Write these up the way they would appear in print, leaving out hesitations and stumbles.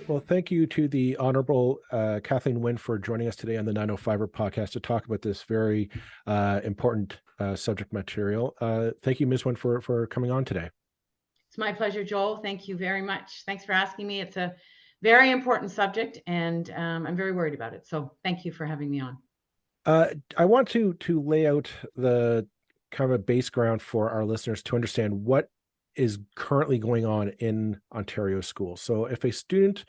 Well, thank you to the Honorable Kathleen Wynne for joining us today on the 905er podcast to talk about this very important subject material. Thank you, Ms. Wynne, for coming on today. It's my pleasure, Joel. Thank you very much. Thanks for asking me. It's a very important subject, and I'm very worried about it. So thank you for having me on. I want to lay out the kind of a base ground for our listeners to understand what is currently going on in Ontario schools. So if a student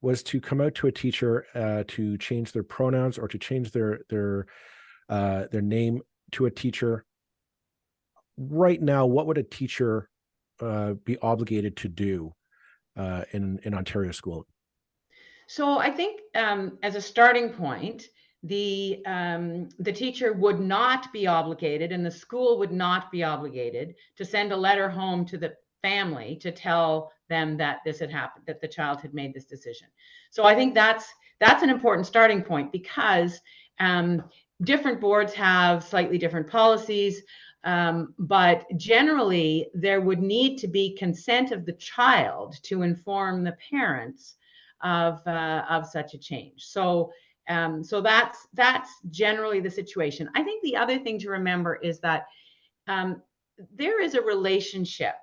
was to come out to a teacher to change their pronouns or to change their name to a teacher, right now, what would a teacher be obligated to do in Ontario school? So I think as a starting point, the teacher would not be obligated, and the school would not be obligated to send a letter home to the family to tell them that this had happened, that the child had made this decision. So I think that's an important starting point, because different boards have slightly different policies, but generally there would need to be consent of the child to inform the parents of such a change. So that's generally the situation. I think the other thing to remember is that there is a relationship.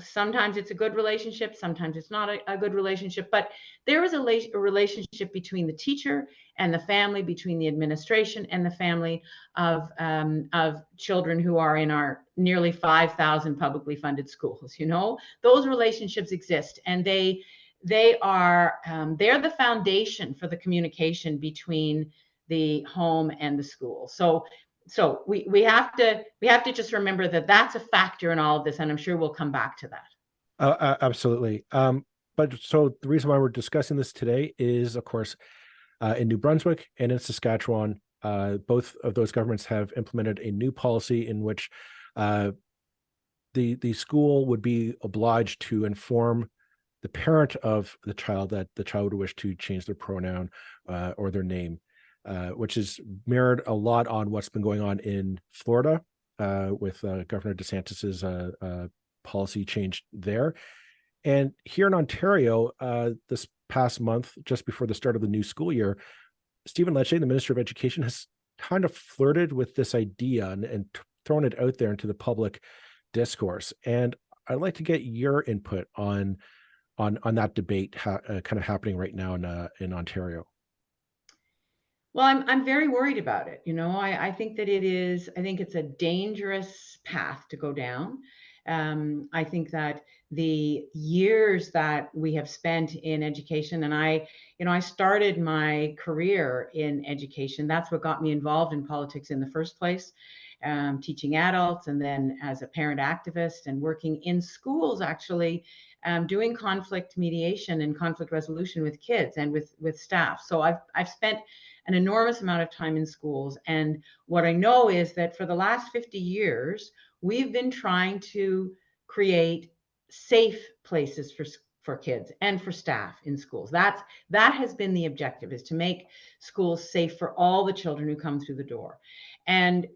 Sometimes it's a good relationship, sometimes it's not a good relationship, but there is a relationship between the teacher and the family, between the administration and the family of children who are in our nearly 5,000 publicly funded schools. Those relationships exist, and they're the foundation for the communication between the home and the school. So we have to just remember that that's a factor in all of this, and I'm sure we'll come back to that. Absolutely. But so the reason why we're discussing this today is, of course, in New Brunswick and in Saskatchewan, both of those governments have implemented a new policy in which the school would be obliged to inform the parent of the child that the child would wish to change their pronoun or their name, which is mirrored a lot on what's been going on in Florida with Governor DeSantis's policy change there. And here in Ontario, this past month, just before the start of the new school year, Stephen Lecce, the Minister of Education, has kind of flirted with this idea and thrown it out there into the public discourse. And I'd like to get your input on that debate kind of happening right now in Ontario. Well, I'm very worried about it. I think that I think it's a dangerous path to go down. I think that the years that we have spent in education, and I started my career in education. That's what got me involved in politics in the first place, teaching adults, and then as a parent activist and working in schools, actually doing conflict mediation and conflict resolution with kids and with staff. So I've spent an enormous amount of time in schools. And what I know is that for the last 50 years, we've been trying to create safe places for kids and for staff in schools. That has been the objective, is to make schools safe for all the children who come through the door. And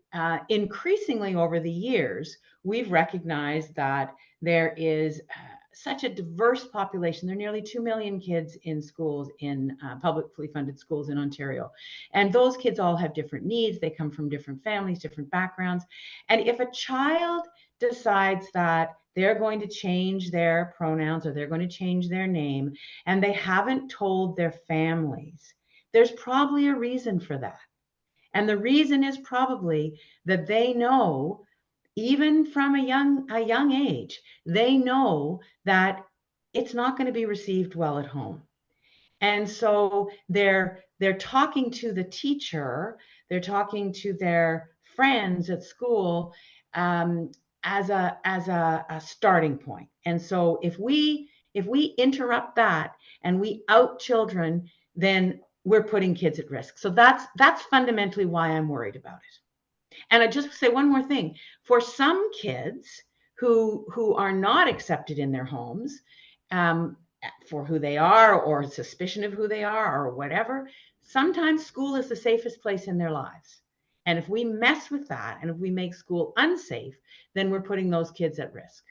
increasingly over the years, we've recognized that there is such a diverse population. There are nearly 2 million kids in schools, in publicly funded schools in Ontario. And those kids all have different needs. They come from different families, different backgrounds. And if a child decides that they're going to change their pronouns or they're going to change their name, and they haven't told their families, there's probably a reason for that. And the reason is probably that they know, even from a young age, they know that it's not going to be received well at home. And so they're talking to the teacher, they're talking to their friends at school as a starting point. And so if we interrupt that and we out children, then we're putting kids at risk. So that's fundamentally why I'm worried about it. And I just say one more thing. For some kids who are not accepted in their homes for who they are, or suspicion of who they are, or whatever, sometimes school is the safest place in their lives. And if we mess with that, and if we make school unsafe, then we're putting those kids at risk.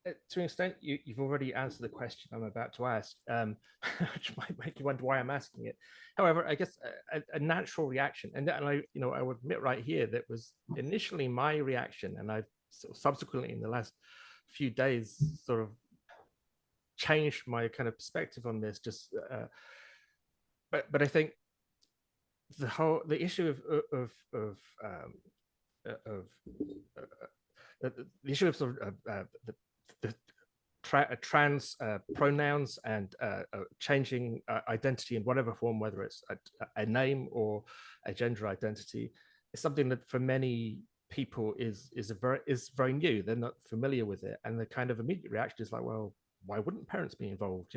to an extent, you've already answered the question I'm about to ask, which might make you wonder why I'm asking it. However, I guess a natural reaction, and I, I would admit right here that was initially my reaction, and I've sort of subsequently in the last few days sort of changed my kind of perspective on this. But I think the issue of the issue of sort of the trans pronouns and changing identity in whatever form, whether it's a name or a gender identity, is something that for many people is very new. They're not familiar with it, and the kind of immediate reaction is like, well, why wouldn't parents be involved?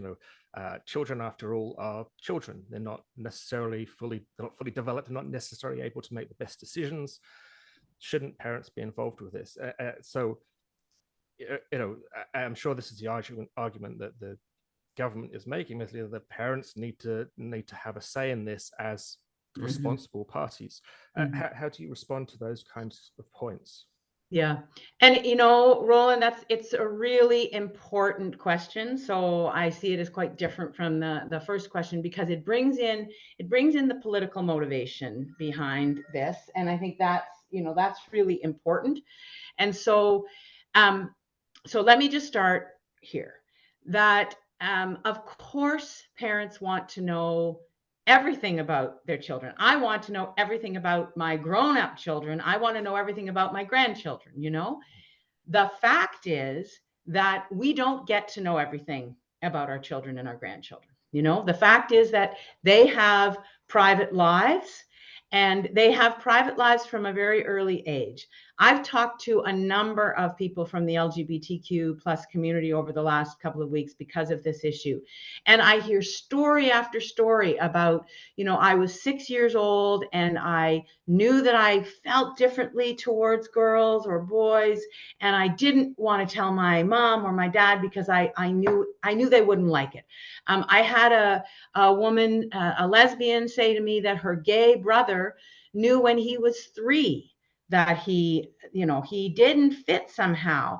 Children, after all, are children. They're not necessarily fully developed. They're not necessarily able to make the best decisions. Shouldn't parents be involved with this? So, I'm sure this is the argument that the government is making, is that parents need to have a say in this as responsible parties. How do you respond to those kinds of points? Yeah. And, Roland, it's a really important question. So I see it as quite different from the first question, because it brings in the political motivation behind this. And I think that's really important. And so, so let me just start here that, of course, parents want to know everything about their children. I want to know everything about my grown-up children. I want to know everything about my grandchildren. The fact is that we don't get to know everything about our children and our grandchildren. The fact is that they have private lives, and they have private lives from a very early age. I've talked to a number of people from the LGBTQ plus community over the last couple of weeks because of this issue. And I hear story after story about, I was 6 years old and I knew that I felt differently towards girls or boys. And I didn't want to tell my mom or my dad because I knew they wouldn't like it. I had a woman, a lesbian, say to me that her gay brother knew when he was 3 that he didn't fit somehow.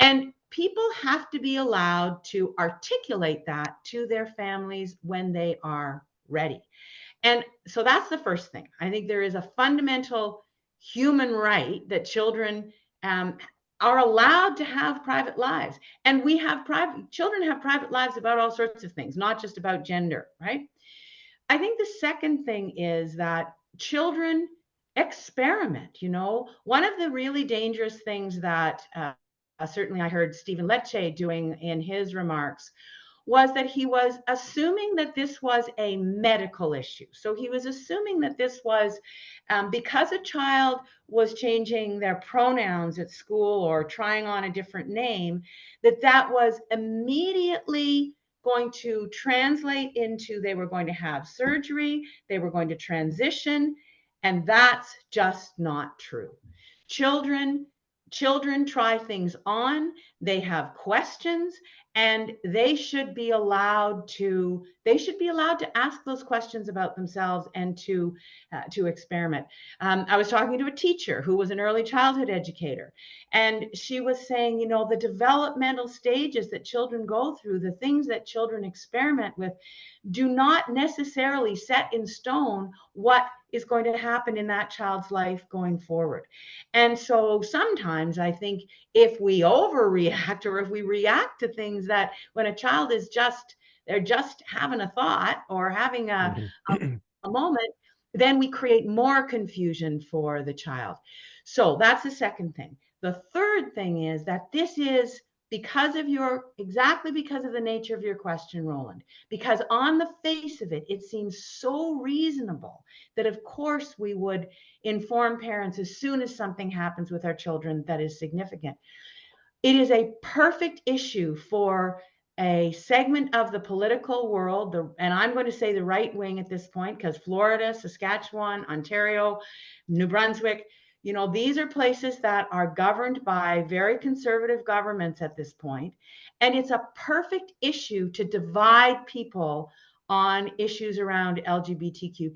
And people have to be allowed to articulate that to their families when they are ready. And so that's the first thing. I think there is a fundamental human right that children are allowed to have private lives. And children have private lives about all sorts of things, not just about gender, right? I think the second thing is that children experiment. One of the really dangerous things that certainly I heard Stephen Lecce doing in his remarks was that he was assuming that this was a medical issue. So he was assuming that this was because a child was changing their pronouns at school or trying on a different name, that was immediately going to translate into they were going to have surgery, they were going to transition, and that's just not true. Children try things on, they have questions, and they should be allowed to ask those questions about themselves and to experiment. I was talking to a teacher who was an early childhood educator, and she was saying, the developmental stages that children go through, the things that children experiment with, do not necessarily set in stone what is going to happen in that child's life going forward. And so sometimes I think if we overreact, or if we react to things that when a child is they're just having a thought or having a moment, then we create more confusion for the child. So that's the second thing. The third thing is that this is because of the nature of your question, Roland, because on the face of it, it seems so reasonable that of course we would inform parents as soon as something happens with our children that is significant. It is a perfect issue for a segment of the political world, and I'm going to say the right wing at this point, because Florida, Saskatchewan, Ontario, New Brunswick, these are places that are governed by very conservative governments at this point. And it's a perfect issue to divide people on issues around LGBTQ+.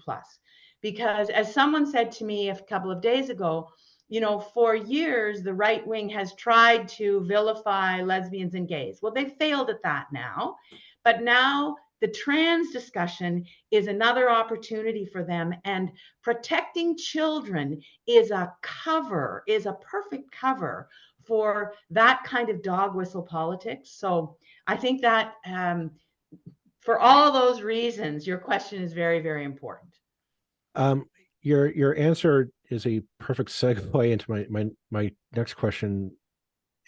Because as someone said to me a couple of days ago, you know, for years, the right wing has tried to vilify lesbians and gays. Well, they've failed at that now. But now the trans discussion is another opportunity for them. And protecting children is a cover, is a perfect cover for that kind of dog whistle politics. So I think that for all those reasons, your question is very, very important. Your answer is a perfect segue into my next question,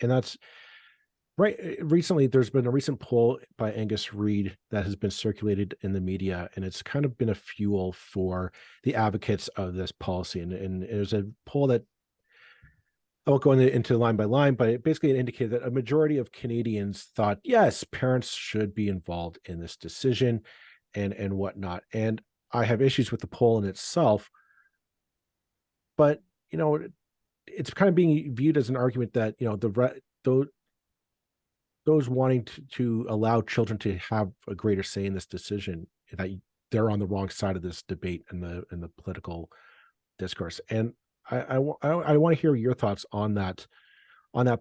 and that's right. Recently, there's been a recent poll by Angus Reid that has been circulated in the media, and it's kind of been a fuel for the advocates of this policy. And it was a poll that I won't go into line by line, but it basically indicated that a majority of Canadians thought, yes, parents should be involved in this decision and whatnot. And I have issues with the poll in itself, but you know, it's kind of being viewed as an argument that, you know, those wanting to allow children to have a greater say in this decision, that they're on the wrong side of this debate in the political discourse. And I want to hear your thoughts on that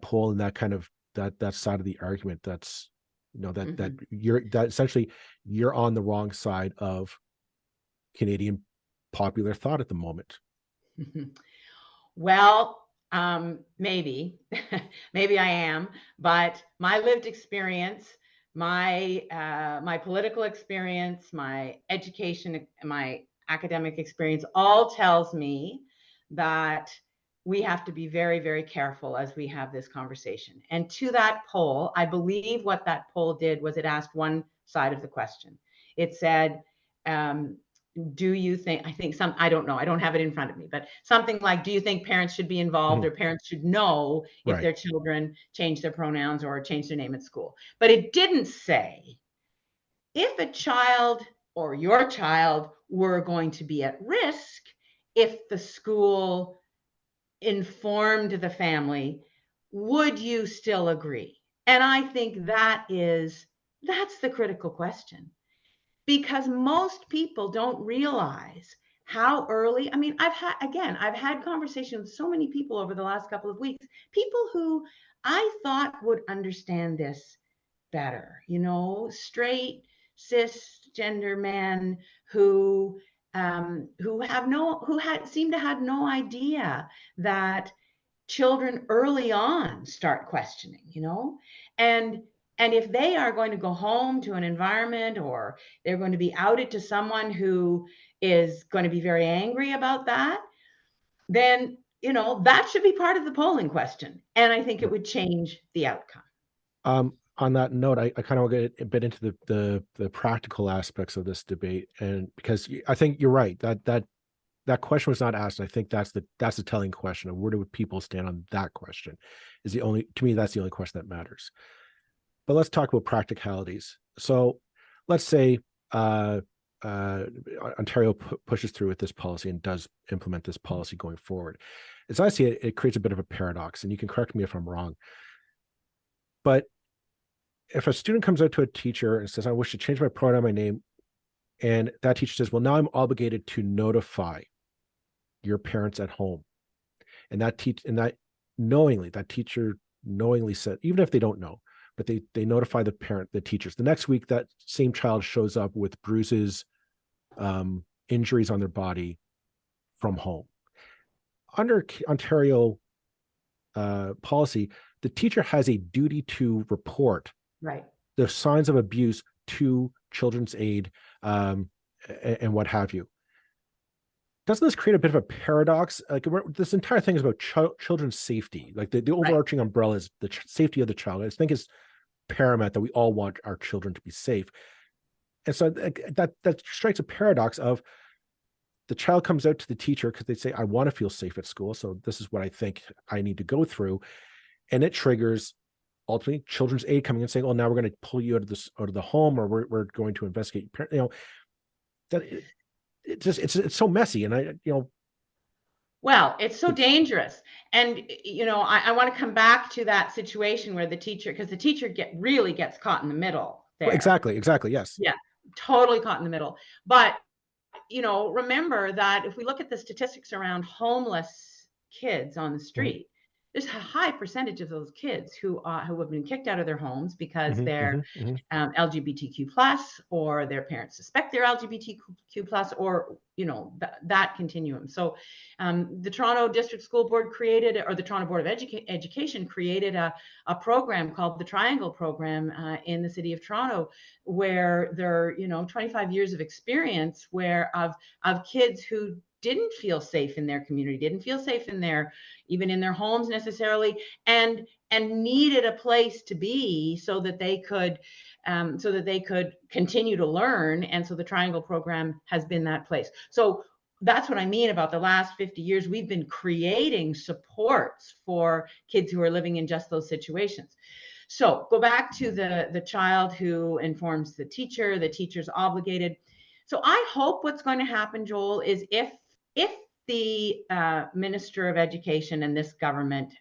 poll and that kind of that side of the argument. That's, you know, that essentially you're on the wrong side of Canadian popular thought at the moment. Well, maybe, maybe I am, but my lived experience, my political experience, my education, my academic experience all tells me that we have to be very, very careful as we have this conversation. And to that poll, I believe what that poll did was it asked one side of the question. It said, do you think, I don't know, I don't have it in front of me, but something like, do you think parents should be involved or parents should know if their children change their pronouns or change their name at school? But it didn't say if a child or your child were going to be at risk if the school informed the family, would you still agree? And I think that's the critical question. Because most people don't realize how early, I mean, I've had conversations with so many people over the last couple of weeks, people who I thought would understand this better, you know, straight, cisgender men who seem to have no idea that children early on start questioning, you know, and if they are going to go home to an environment or they're going to be outed to someone who is going to be very angry about that, then, you know, that should be part of the polling question. And I think it would change the outcome. On that note, I kind of want to get a bit into the practical aspects of this debate, and because I think you're right that question was not asked. I think that's the telling question of where do people stand on that question. To me, that's the only question that matters. But let's talk about practicalities. So let's say Ontario pushes through with this policy and does implement this policy going forward. As I see it, it creates a bit of a paradox, and you can correct me if I'm wrong. But if a student comes out to a teacher and says, I wish to change my pronoun, my name, and that teacher says, well, now I'm obligated to notify your parents at home. And that teacher knowingly said, even if they don't know, but they notify the teachers. The next week, that same child shows up with bruises, injuries on their body from home. Under Ontario policy, the teacher has a duty to report the signs of abuse to Children's Aid and what have you. Doesn't this create a bit of a paradox? Like, this entire thing is about children's safety. Like the overarching umbrella is the safety of the child. I think it's paramount that we all want our children to be safe. And so that strikes a paradox of the child comes out to the teacher because they say, I want to feel safe at school, so this is what I think I need to go through. And it triggers ultimately Children's Aid coming and saying, well, now we're going to pull you out of the home, or we're going to investigate your parent. You know, that it's so messy. And well, it's so dangerous. And, you know, I want to come back to that situation where the teacher really gets caught in the middle there. Exactly. Yes. Yeah, totally caught in the middle. But, you know, remember that if we look at the statistics around homeless kids on the street, there's a high percentage of those kids who have been kicked out of their homes because they're LGBTQ plus, or their parents suspect they're LGBTQ plus, or that continuum. So the Toronto District School Board created, or the Toronto Board of Education created a program called the Triangle Program in the city of Toronto, where there are 25 years of experience of kids who didn't feel safe in their community, didn't feel safe even in their homes necessarily, and needed a place to be so that they could continue to learn. And so the Triangle Program has been that place. So that's what I mean about the last 50 years. We've been creating supports for kids who are living in just those situations. So go back to the child who informs the teacher's obligated. So I hope what's going to happen, Joel, is if the Minister of Education and this government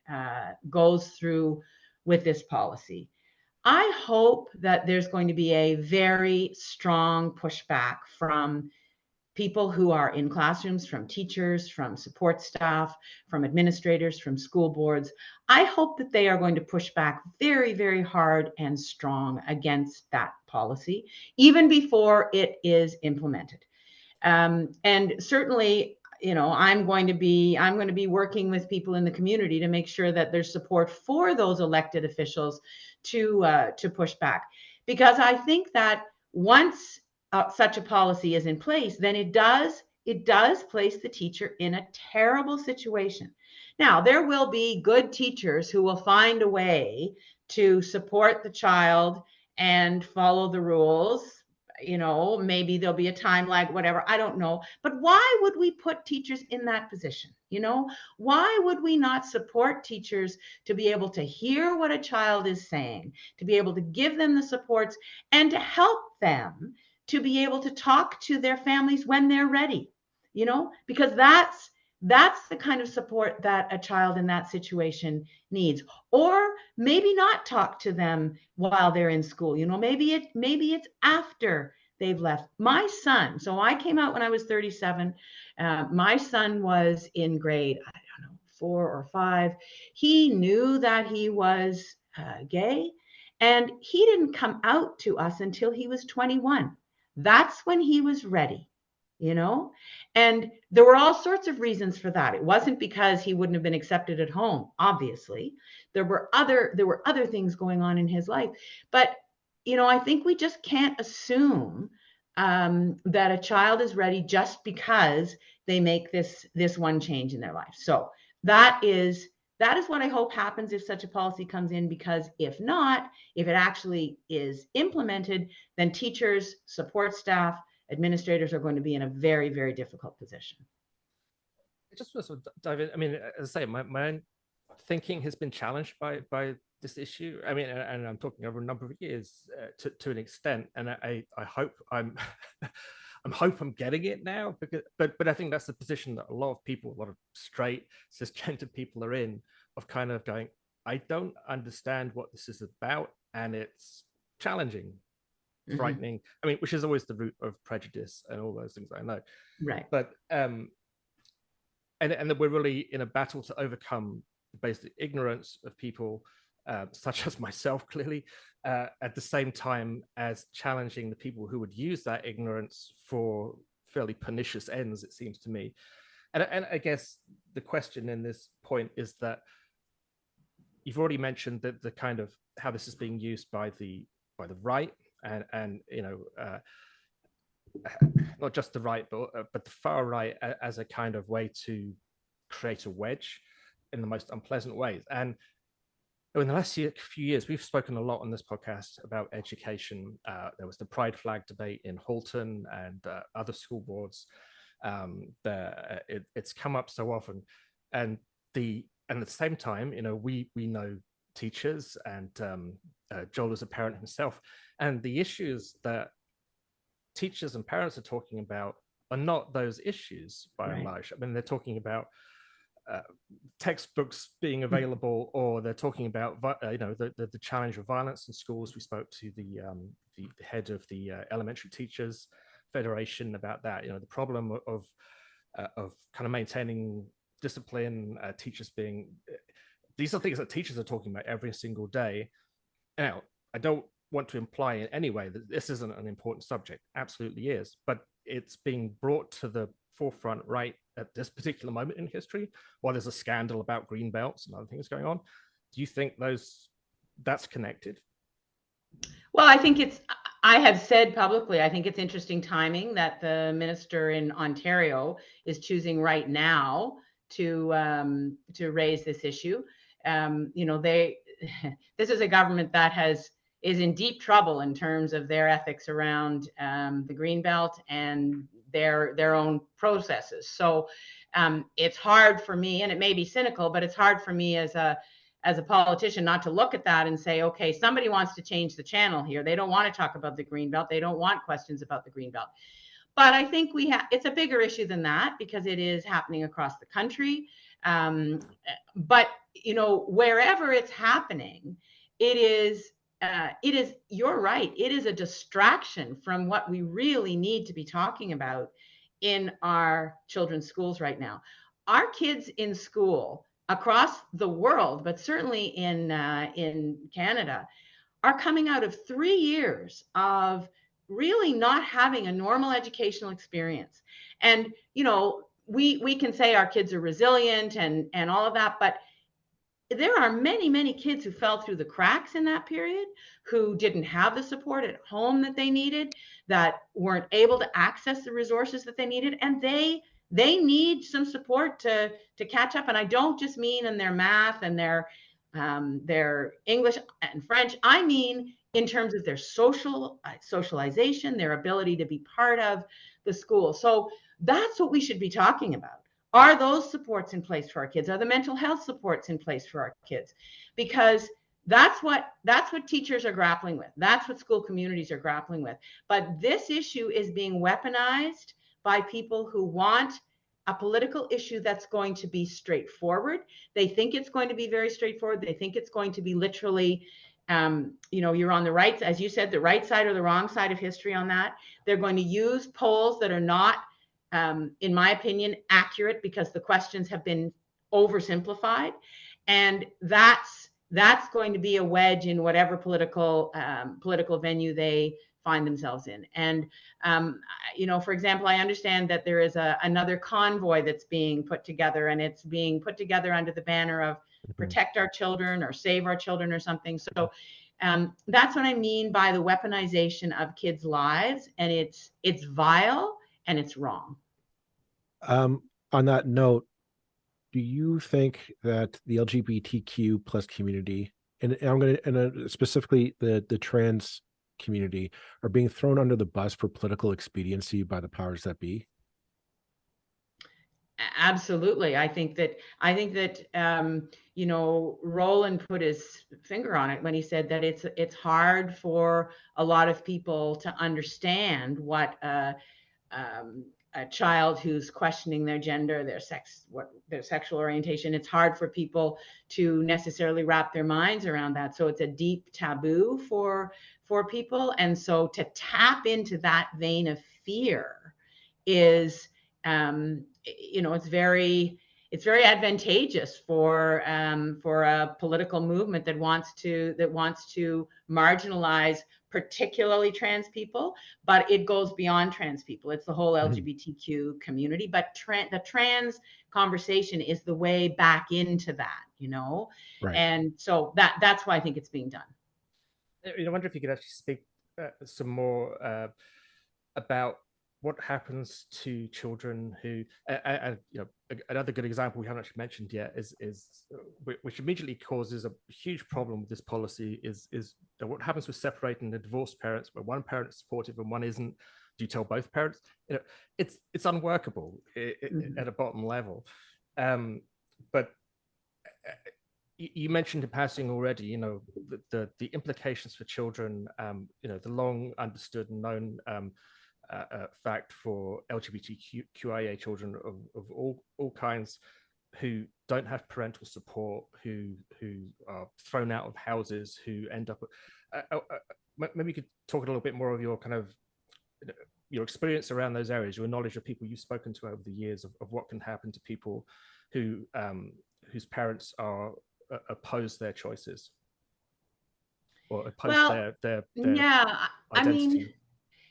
goes through with this policy, I hope that there's going to be a very strong pushback from people who are in classrooms, from teachers, from support staff, from administrators, from school boards. I hope that they are going to push back very, very hard and strong against that policy, even before it is implemented. And certainly, I'm going to be working with people in the community to make sure that there's support for those elected officials to push back, because I think that once such a policy is in place, then it does place the teacher in a terrible situation. Now, there will be good teachers who will find a way to support the child and follow the rules. Maybe there'll be a time lag, whatever, I don't know. But why would we put teachers in that position? Why would we not support teachers to be able to hear what a child is saying, to be able to give them the supports, and to help them to be able to talk to their families when they're ready, because that's the kind of support that a child in that situation needs. Or maybe not talk to them while they're in school. Maybe it's after they've left. My son, so I came out when I was 37. My son was in grade, I don't know, 4 or 5. He knew that he was gay, and he didn't come out to us until he was 21. That's when he was ready, and there were all sorts of reasons for that. It wasn't because he wouldn't have been accepted at home. Obviously, there were other things going on in his life. But, I think we just can't assume that a child is ready just because they make this one change in their life. So that is what I hope happens if such a policy comes in, because if not, if it actually is implemented, then teachers, support staff, administrators are going to be in a very, very difficult position. I just want to dive in. I mean, as I say, my own thinking has been challenged by this issue. I mean, and I'm talking over a number of years to an extent, and I hope I'm I'm getting it now, but I think that's the position that a lot of people, a lot of straight cisgender people are in, of kind of going, I don't understand what this is about, and it's challenging, frightening. I mean, which is always the root of prejudice and all those things I know. Right. But and that we're really in a battle to overcome the basic ignorance of people, such as myself, clearly, at the same time as challenging the people who would use that ignorance for fairly pernicious ends, it seems to me. And I guess the question in this point is that you've already mentioned that the kind of how this is being used by the right, and not just the right, but the far right, as a kind of way to create a wedge in the most unpleasant ways. And in the last few years, we've spoken a lot on this podcast about education. There was the Pride flag debate in Halton and other school boards. It's come up so often, and at the same time, we know teachers, and Joel is a parent himself, and the issues that teachers and parents are talking about are not those issues by and large. I mean, they're talking about textbooks being available, or they're talking about the challenge of violence in schools. We spoke to the head of the Elementary Teachers Federation about that. The problem of kind of maintaining discipline, teachers being, these are things that teachers are talking about every single day. Now, I don't want to imply in any way that this isn't an important subject. Absolutely is, but it's being brought to the forefront right at this particular moment in history, while there's a scandal about Greenbelts and other things going on. Do you think that's connected? Well, I have said publicly, I think it's interesting timing that the minister in Ontario is choosing right now to raise this issue. This is a government that is in deep trouble in terms of their ethics around the Greenbelt and their own processes. So it's hard for me, and it may be cynical, but it's hard for me as a politician not to look at that and say, okay, somebody wants to change the channel here. They don't want to talk about the Greenbelt. They don't want questions about the Greenbelt. But I think it's a bigger issue than that, because it is happening across the country. But wherever it's happening, it is, you're right, it is a distraction from what we really need to be talking about in our children's schools right now. Our kids in school across the world, but certainly in Canada, are coming out of 3 years of really not having a normal educational experience. And we can say our kids are resilient and all of that, but there are many, many kids who fell through the cracks in that period, who didn't have the support at home that they needed, that weren't able to access the resources that they needed, and they need some support to catch up. And I don't just mean in their math and their English and French. I mean in terms of their socialization, their ability to be part of the school. So that's what we should be talking about. Are those supports in place for our kids? Are the mental health supports in place for our kids? Because that's what teachers are grappling with. That's what school communities are grappling with. But this issue is being weaponized by people who want a political issue that's going to be straightforward. They think it's going to be very straightforward. They think it's going to be literally, you're on the right, as you said, the right side or the wrong side of history on that. They're going to use polls that are not, in my opinion, accurate, because the questions have been oversimplified. And that's going to be a wedge in whatever political venue they find themselves in. And, for example, I understand that there is another convoy that's being put together, and it's being put together under the banner of protect our children or save our children or something. So that's what I mean by the weaponization of kids' lives. And it's vile and it's wrong. On that note, do you think that the LGBTQ plus community, and I'm going to specifically the trans community, are being thrown under the bus for political expediency by the powers that be? Absolutely. I think that Roland put his finger on it when he said that it's hard for a lot of people to understand what a child who's questioning their gender, their sex, what their sexual orientation. It's hard for people to necessarily wrap their minds around that. So it's a deep taboo for people. And so to tap into that vein of fear is, it's very advantageous for a political movement that wants to marginalize particularly trans people, but it goes beyond trans people. It's the whole LGBTQ community, but the trans conversation is the way back into that, Right. And so that's why I think it's being done. I wonder if you could actually speak some more about what happens to children who, another good example we haven't actually mentioned yet is which immediately causes a huge problem with this policy is what happens with separating the divorced parents, where one parent is supportive and one isn't. Do you tell both parents? It's unworkable at a bottom level. But you mentioned in passing already, the implications for children, the long understood and known fact for LGBTQIA children of all kinds who don't have parental support, who are thrown out of houses, who end up. Maybe you could talk a little bit more of your kind of your experience around those areas, your knowledge of people you've spoken to over the years of what can happen to people who whose parents are oppose their choices or oppose their yeah, I identity. mean,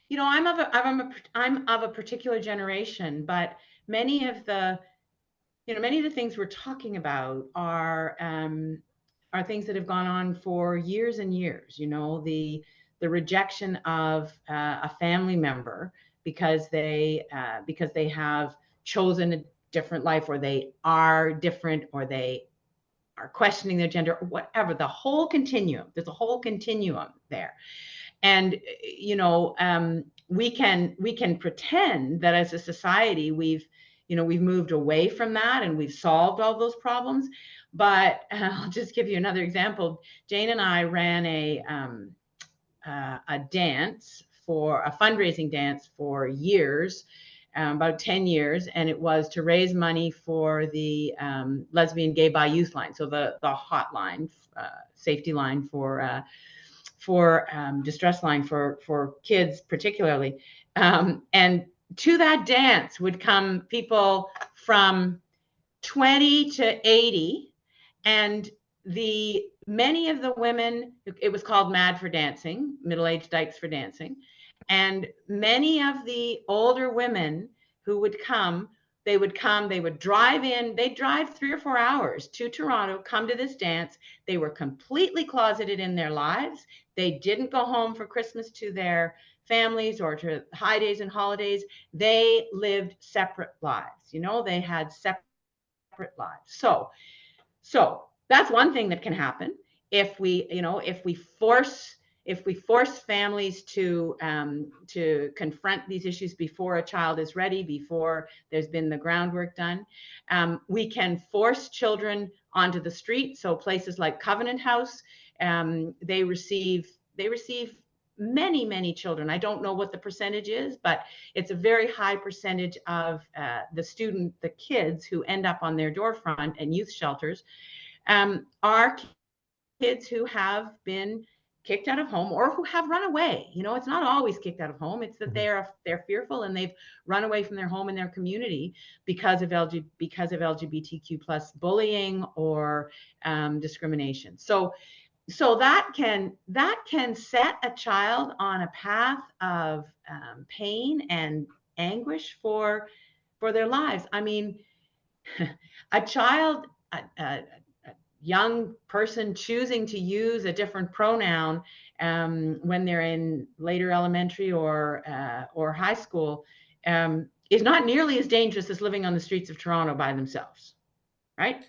you know, I'm of a particular generation, but many of the many of the things we're talking about are things that have gone on for years and years. You know, the rejection of a family member because they have chosen a different life, or they are different, or they are questioning their gender, or whatever. The whole continuum. There's a whole continuum there, and we can pretend that as a society we've moved away from that and we've solved all those problems. But I'll just give you another example. Jane and I ran a dance, for a fundraising dance, for years, about 10 years, and it was to raise money for the lesbian, gay, bi youth line, so the hotline, safety line for distress line for kids particularly. And to that dance would come people from 20 to 80, and many of the women, it was called Mad for Dancing, middle-aged dykes for dancing, and many of the older women who would come, they would drive in, they'd drive 3 or 4 hours to Toronto, come to this dance. They were completely closeted in their lives. They didn't go home for Christmas to their families or to high days and holidays. They lived separate lives. They had separate lives. So that's one thing that can happen if we force families to confront these issues before a child is ready, before there's been the groundwork done. We can force children onto the street. So places like Covenant House, they receive many children. I don't know what the percentage is, but it's a very high percentage of the kids who end up on their doorfront and youth shelters are kids who have been kicked out of home or who have run away. It's not always kicked out of home. It's that they're fearful and they've run away from their home and their community because of LGBTQ plus bullying or discrimination. So that can set a child on a path of pain and anguish for their lives. I mean, a child, a young person choosing to use a different pronoun when they're in later elementary or high school is not nearly as dangerous as living on the streets of Toronto by themselves, right?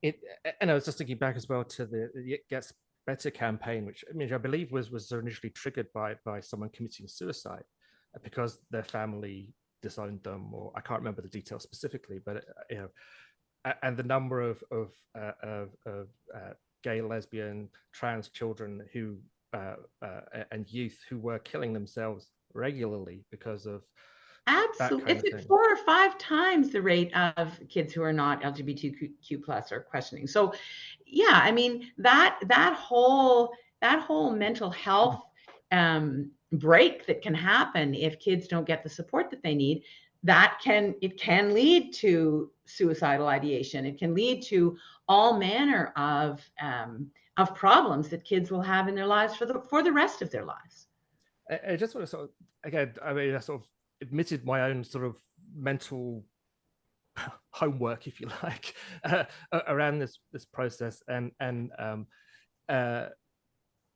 And I was just thinking back as well to the It Gets Better campaign, which I believe was initially triggered by someone committing suicide because their family disowned them, or I can't remember the details specifically, but and the number of gay, lesbian, trans children who and youth who were killing themselves regularly because of absolutely, it's 4 or 5 times the rate of kids who are not LGBTQ plus or questioning. So yeah, I mean, that whole mental health break that can happen if kids don't get the support that they need, it can lead to suicidal ideation. It can lead to all manner of problems that kids will have in their lives for the rest of their lives. I just want to sort of, again, I sort of admitted my own sort of mental homework, if you like, around this process, and my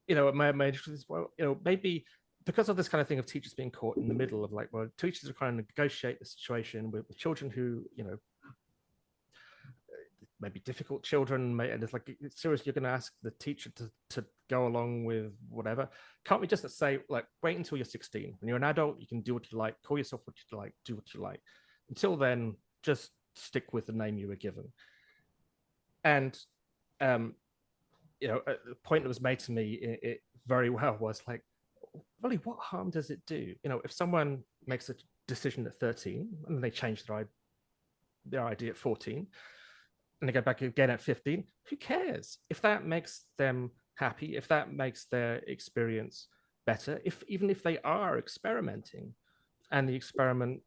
interest is, well, maybe because of this kind of thing of teachers being caught in the middle of teachers are trying to negotiate the situation with children who maybe difficult children, and it's seriously, you're going to ask the teacher to go along with whatever. Can't we just say, wait until you're 16? When you're an adult, you can do what you like, call yourself what you like, do what you like. Until then, just stick with the name you were given. And the point that was made to me it very well was really, what harm does it do? If someone makes a decision at 13 and they change their idea at 14, and they go back again at 15, who cares? If that makes them happy, if that makes their experience better, even if they are experimenting, and the experiment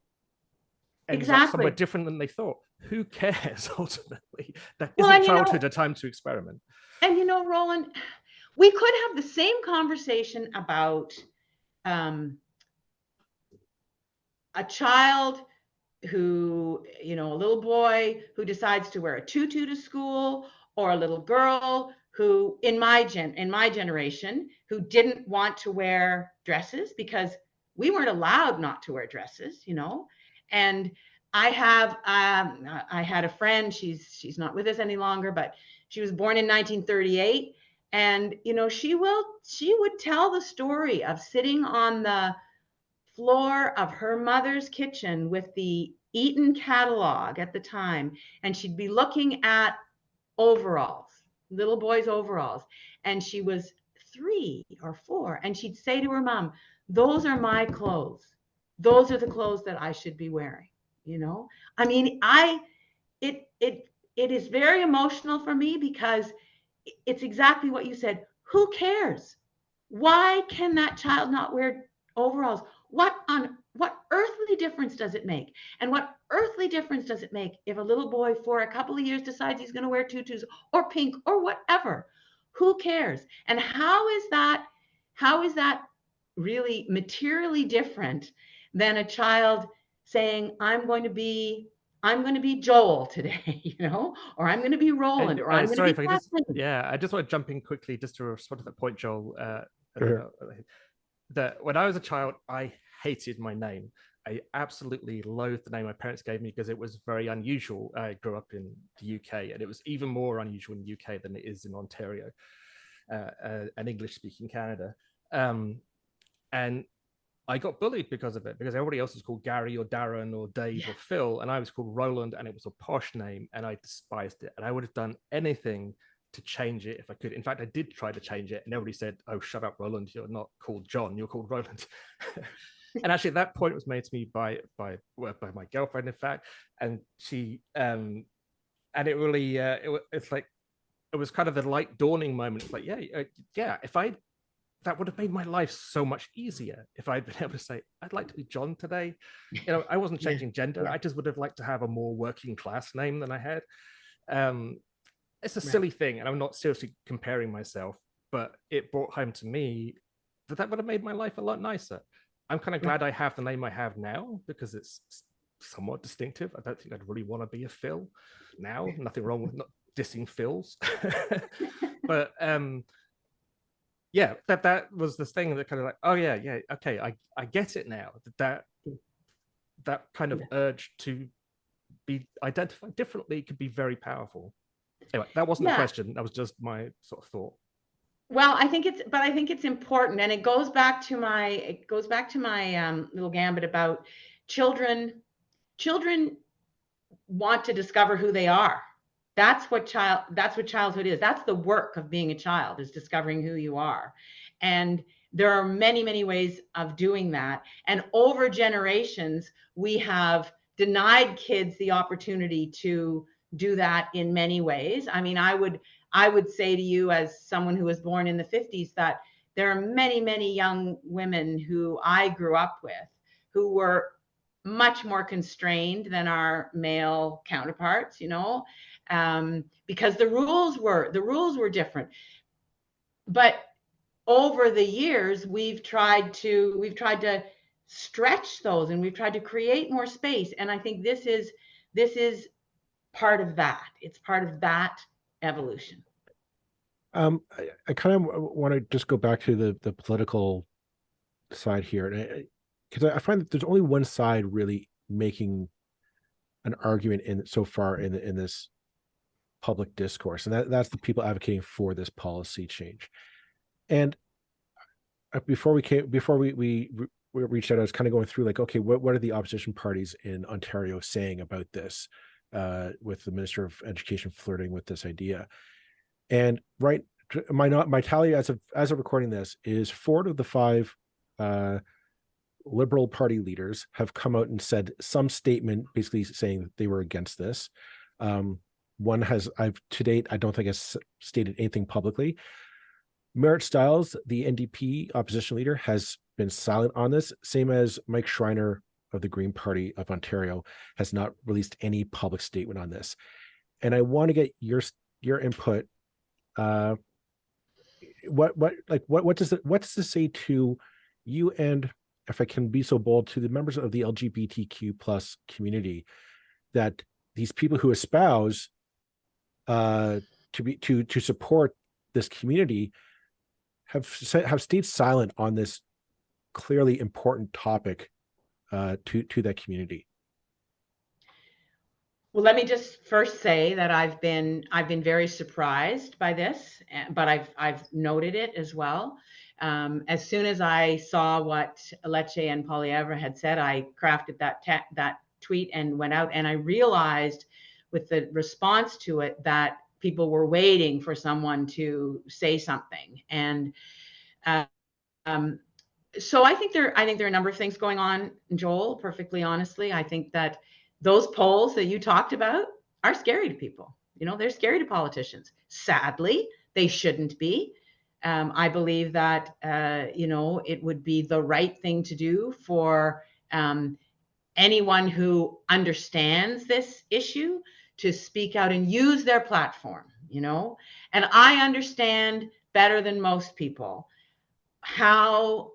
ends up somewhere Exactly. different than they thought. Who cares ultimately? That Well, isn't and childhood a time to experiment. and Roland, we could have the same conversation about a child who, a little boy who decides to wear a tutu to school, or a little girl who, in my generation, who didn't want to wear dresses because we weren't allowed not to wear dresses, And I had a friend. She's not with us any longer, but she was born in 1938, and she would tell the story of sitting on the floor of her mother's kitchen with the Eaton catalog at the time, and she'd be looking at overalls, little boys' overalls, and she was 3 or 4, and she'd say to her mom, "Those are my clothes. Those are the clothes that I should be wearing." I mean, it is very emotional for me because it's exactly what you said. Who cares? Why can that child not wear overalls? What earthly difference does it make? And what earthly difference does it make if a little boy for a couple of years decides he's going to wear tutus or pink or whatever? Who cares? And how is that really materially different than a child saying, I'm going to be Joel today, or I'm going to be Roland, or I'm going to Sorry be if Kathleen. I just want to jump in quickly just to respond to that point, Joel. Sure. That when I was a child, I hated my name. I absolutely loathed the name my parents gave me because it was very unusual. I grew up in the UK, and it was even more unusual in the UK than it is in Ontario, an English-speaking Canada. And I got bullied because of it, because everybody else was called Gary or Darren or Dave or Phil, and I was called Roland, and it was a posh name, and I despised it. And I would have done anything to change it if I could. In fact, I did try to change it, and everybody said, "Oh, shut up, Roland. You're not called John. You're called Roland." And actually, that point was made to me by my girlfriend, in fact, and she and it really it's like it was kind of the light dawning moment. It's like, yeah, that would have made my life so much easier if I'd been able to say, I'd like to be John today. I wasn't changing gender. I just would have liked to have a more working class name than I had. It's a silly thing, and I'm not seriously comparing myself, but it brought home to me that would have made my life a lot nicer. I'm kind of glad I have the name I have now, because it's somewhat distinctive. I don't think I'd really want to be a Phil now. Nothing wrong with not dissing Phils. But yeah, that was the thing that kind of like, oh yeah, okay, I get it now. That kind of urge to be identified differently could be very powerful. Anyway, that wasn't a question. That was just my sort of thought. Well, I think it's important, and it goes back to my little gambit about children. Children want to discover who they are. That's what childhood is. That's the work of being a child, is discovering who you are. And there are many, many ways of doing that. And over generations, we have denied kids the opportunity to do that in many ways. I mean, I would say to you, as someone who was born in the 50s, that there are many, many young women who I grew up with who were much more constrained than our male counterparts, because the rules were different. But over the years, we've tried to stretch those, and we've tried to create more space. And I think this is part of that. It's part of that evolution. I kind of want to just go back to the political side here, because I find that there's only one side really making an argument so far in this public discourse, and that's the people advocating for this policy change. And before we reached out, I was kind of going through like, okay, what are the opposition parties in Ontario saying about this, with the Minister of Education flirting with this idea. And my tally as of recording this is 4 of the 5 Liberal Party leaders have come out and said some statement basically saying that they were against this. One to date, I don't think has stated anything publicly. Merritt Stiles, the NDP opposition leader, has been silent on this, same as Mike Schreiner of the Green Party of Ontario has not released any public statement on this. And I want to get your input. What does this say to you, and if I can be so bold, to the members of the LGBTQ plus community, that these people who espouse to support this community have stayed silent on this clearly important topic to that community? Well, let me just first say that I've been very surprised by this, but I've noted it as well. As soon as I saw what Lecce and Poilievre had said, I crafted that tweet and went out, and I realized with the response to it that people were waiting for someone to say something. And so I think there are a number of things going on, Joel, perfectly honestly. I think that those polls that you talked about are scary to people. You know, they're scary to politicians. Sadly, they shouldn't be. I believe that, it would be the right thing to do for anyone who understands this issue to speak out and use their platform, And I understand better than most people how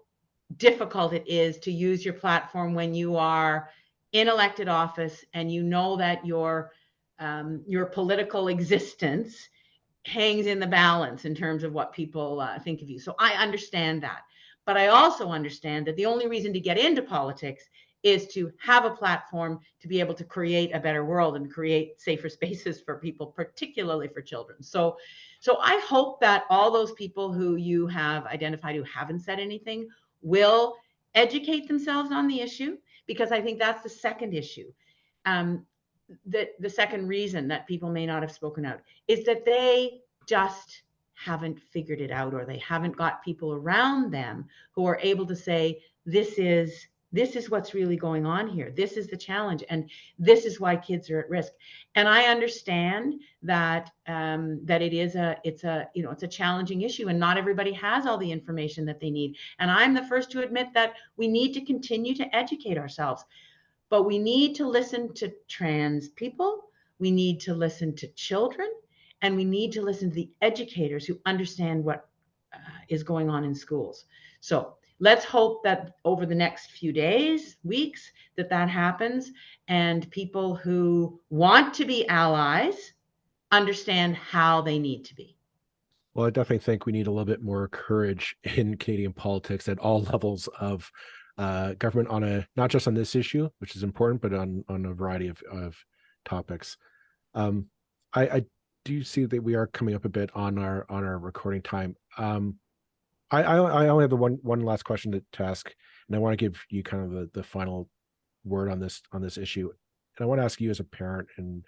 difficult it is to use your platform when you are in elected office and you know that your political existence hangs in the balance in terms of what people think of you. So I understand that. But I also understand that the only reason to get into politics is to have a platform to be able to create a better world and create safer spaces for people, particularly for children. So I hope that all those people who you have identified who haven't said anything will educate themselves on the issue, because I think that's the second issue. The second reason that people may not have spoken out is that they just haven't figured it out, or they haven't got people around them who are able to say, this is what's really going on here. This is the challenge, and this is why kids are at risk. And I understand that it's a challenging issue, and not everybody has all the information that they need. And I'm the first to admit that we need to continue to educate ourselves, but we need to listen to trans people. We need to listen to children, and we need to listen to the educators who understand what is going on in schools. So let's hope that over the next few days, weeks, that happens, and people who want to be allies understand how they need to be. Well, I definitely think we need a little bit more courage in Canadian politics at all levels of government, not just on this issue, which is important, but on a variety of topics. I do see that we are coming up a bit on our recording time. I only have the one last question to ask, and I want to give you kind of the final word on this issue. And I want to ask you, as a parent and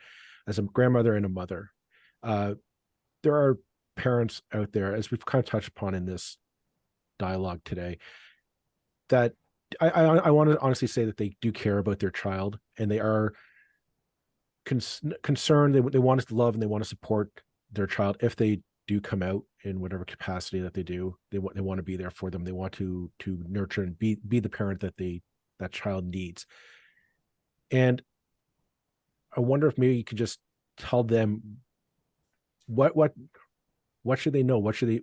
as a grandmother and a mother, there are parents out there, as we've kind of touched upon in this dialogue today, that I want to honestly say that they do care about their child, and they are concerned. They want us to love and they want to support their child. If they do come out in whatever capacity that they do, they want to be there for them. They want to nurture and be the parent that child needs. And I wonder if maybe you could just tell them what should they know, what should they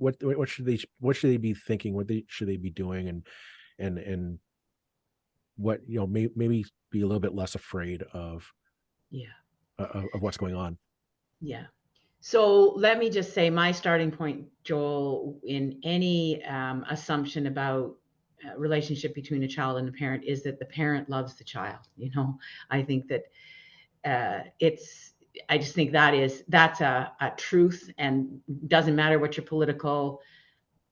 be thinking, what should they be doing, and what, maybe be a little bit less afraid of what's going on. Yeah. So let me just say, my starting point, Joel, in any assumption about relationship between a child and a parent is that the parent loves the child. I think that I just think that's a truth, and doesn't matter what your political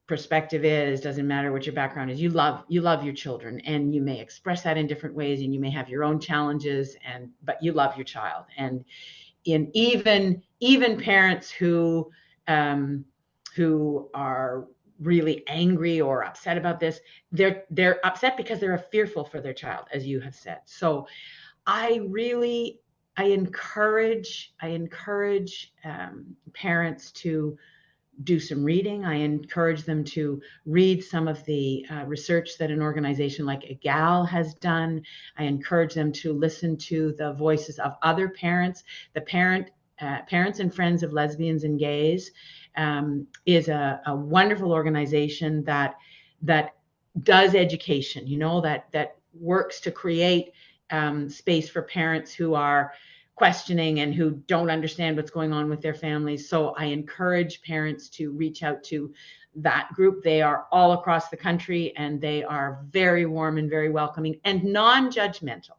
perspective is, doesn't matter what your background is. You love your children, and you may express that in different ways, and you may have your own challenges, but you love your child. And in even parents who are really angry or upset about this, they're upset because they're fearful for their child, as you have said. So I encourage parents to do some reading. I encourage them to read some of the research that an organization like EGAL has done. I encourage them to listen to the voices of other parents. The Parents and Friends of Lesbians and Gays is a wonderful organization that does education, you know, that works to create space for parents who are questioning and who don't understand what's going on with their families. So I encourage parents to reach out to that group. They are all across the country, and they are very warm and very welcoming and non-judgmental.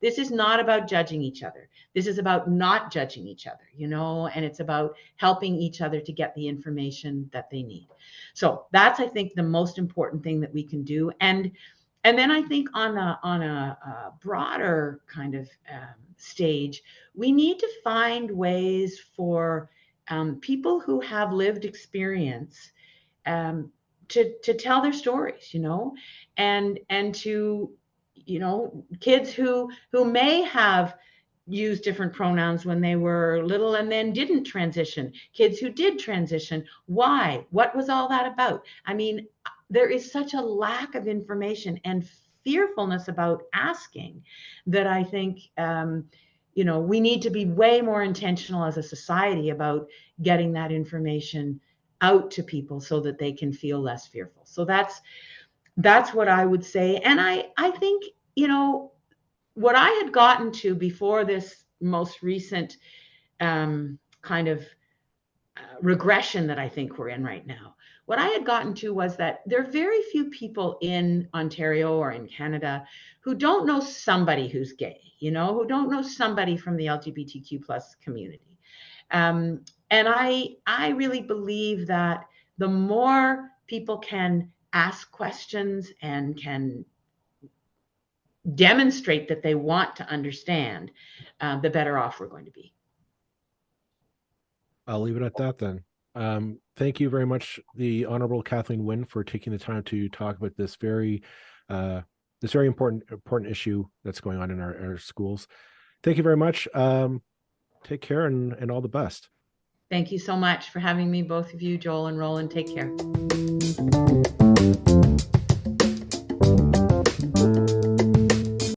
This is not about judging each other. This is about not judging each other, you know, and it's about helping each other to get the information that they need. So that's, I think, the most important thing that we can do. And then I think on a broader kind of stage, we need to find ways for people who have lived experience to tell their stories, you know, and to, you know, kids who may have used different pronouns when they were little and then didn't transition, kids who did transition. Why? What was all that about? I mean, there is such a lack of information and fearfulness about asking that I think, you know, we need to be way more intentional as a society about getting that information out to people so that they can feel less fearful. So that's what I would say. And I think, you know, what I had gotten to before this most recent kind of regression that I think we're in right now, what I had gotten to was that there are very few people in Ontario or in Canada who don't know somebody who's gay, you know, who don't know somebody from the LGBTQ plus community. And I really believe that the more people can ask questions and can demonstrate that they want to understand, the better off we're going to be. I'll leave it at that then. Thank you very much, the Honorable Kathleen Wynne, for taking the time to talk about this very important issue that's going on in our schools. Thank you very much. Take care and all the best. Thank you so much for having me, both of you, Joel and Roland. Take care.